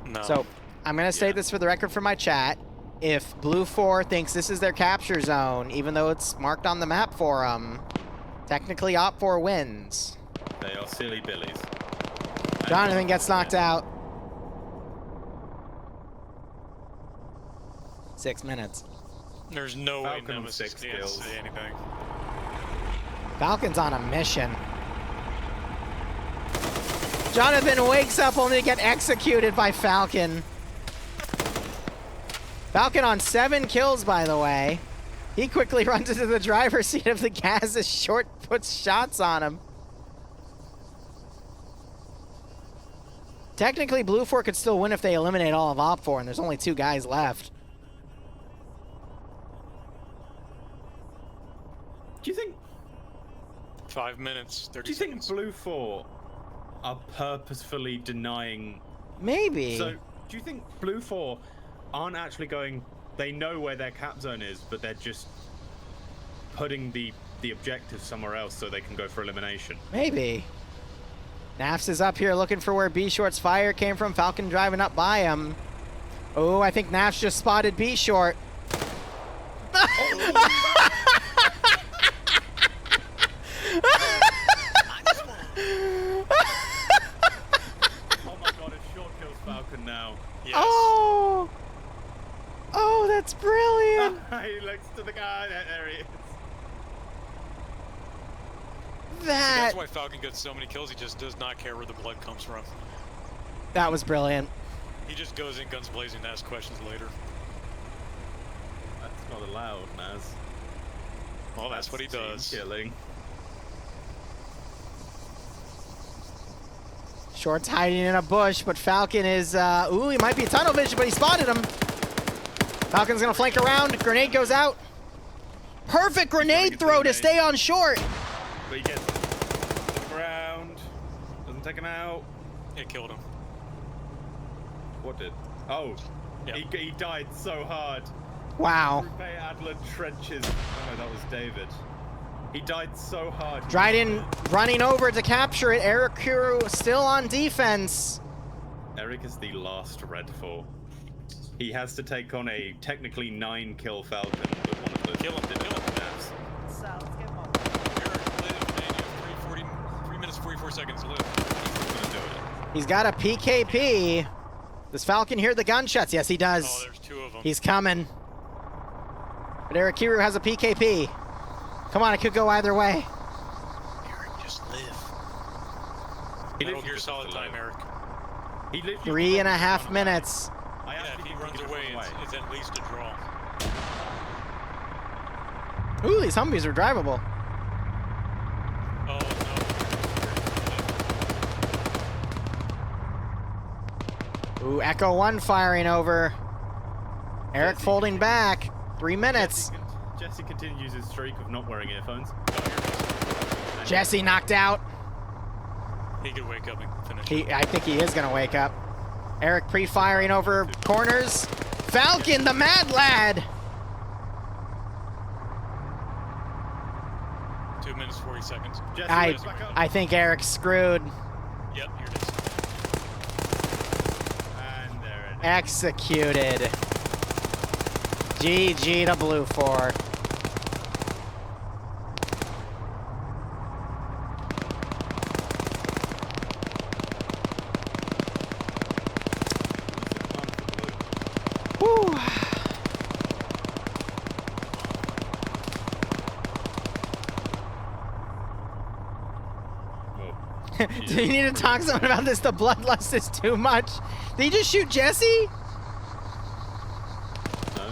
No. So, I'm going to say Yeah. this for the record for my chat. If Blue 4 thinks this is their capture zone, even though it's marked on the map for them, technically Op 4 wins. They are silly billies. Jonathan gets knocked out. 6 minutes. There's no way Falcon Nemesis 6 can't kills. say anything. Falcon's on a mission. Jonathan wakes up only to get executed by Falcon. Falcon on 7 kills, by the way. He quickly runs into the driver's seat of the gas as Short puts shots on him. Technically, Blue 4 could still win if they eliminate all of Op 4, and there's only 2 guys left. Do you think? 5 minutes, 30 Do you think seconds. Blue 4 are purposefully denying? Maybe. So, do you think Blue 4 aren't actually going? They know where their cap zone is, but they're just putting the objective somewhere else so they can go for elimination. Maybe. Nafs is up here looking for where B Short's fire came from. Falcon driving up by him. Oh, I think Nafs just spotted B Short. Oh my god, it's Short kills Falcon now. Yes. Oh! Oh, that's brilliant! He looks to the guy. There he is. That That's why Falcon gets so many kills. He just does not care where the blood comes from. that was brilliant. He just goes in guns blazing and asks questions later. That's not allowed, Naz. Well, that's what he team does. Killing. Short's hiding in a bush, but Falcon is, ooh, he might be tunnel vision, but he spotted him. Falcon's gonna flank around. Grenade goes out. Perfect grenade throw to grenade. stay on Short. But he gets to the ground. Doesn't take him out. It killed him. What did? Oh, Yeah. he died so hard. Wow. Rupert Adler trenches. Oh no, that was David. He died so hard. Dryden running over to capture it. Eric Kuru still on defense. Eric is the last red four. He has to take on a technically 9-kill Falcon with one of those. Kill him. Naps. seconds to live. He's got a PKP. Does Falcon hear the gunshots? Yes, he does. Oh, there's 2 of them. He's coming. But Eric Kiru has a PKP. Come on, it could go either way. Eric, just live. Metal Gear Solid time, Eric. 3.5 minutes. Yeah, if he runs away, it's at least a draw. Ooh, these Humvees are drivable. Oh, no. Ooh, Echo 1 firing over. Eric folding back. 3 minutes. Jesse continues his streak of not wearing earphones. Jesse knocked out. He could wake up and finish. I think he is going to wake up. Eric pre-firing over corners. Falcon, the mad lad. 2 minutes, 40 seconds. Jesse, I back up. think Eric's screwed. Yep, here it is. And there it is. Executed. GG to Blue 4. Whew. Do you need to talk to someone about this? The bloodlust is too much. Did he just shoot Jesse? No.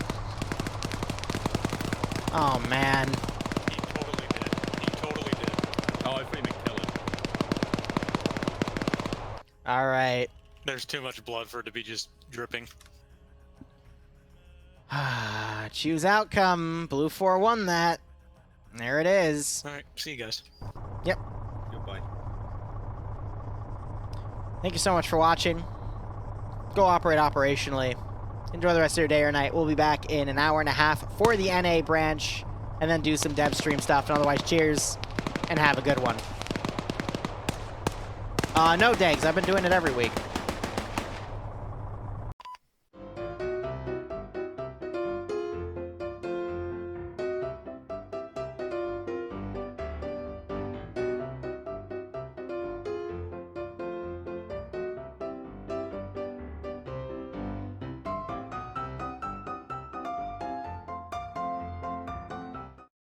Oh, man. He totally did. He totally did. Oh, I think they kill him. All right. There's too much blood for it to be just dripping. Choose outcome. Blue 4 won that. There it is. All right, see you guys. Yep. Goodbye. Thank you so much for watching. Go operate operationally. Enjoy the rest of your day or night. We'll be back in an hour and a half for the NA branch, and then do some dev stream stuff. And otherwise, cheers, and have a good one. No, Dags. I've been doing it every week.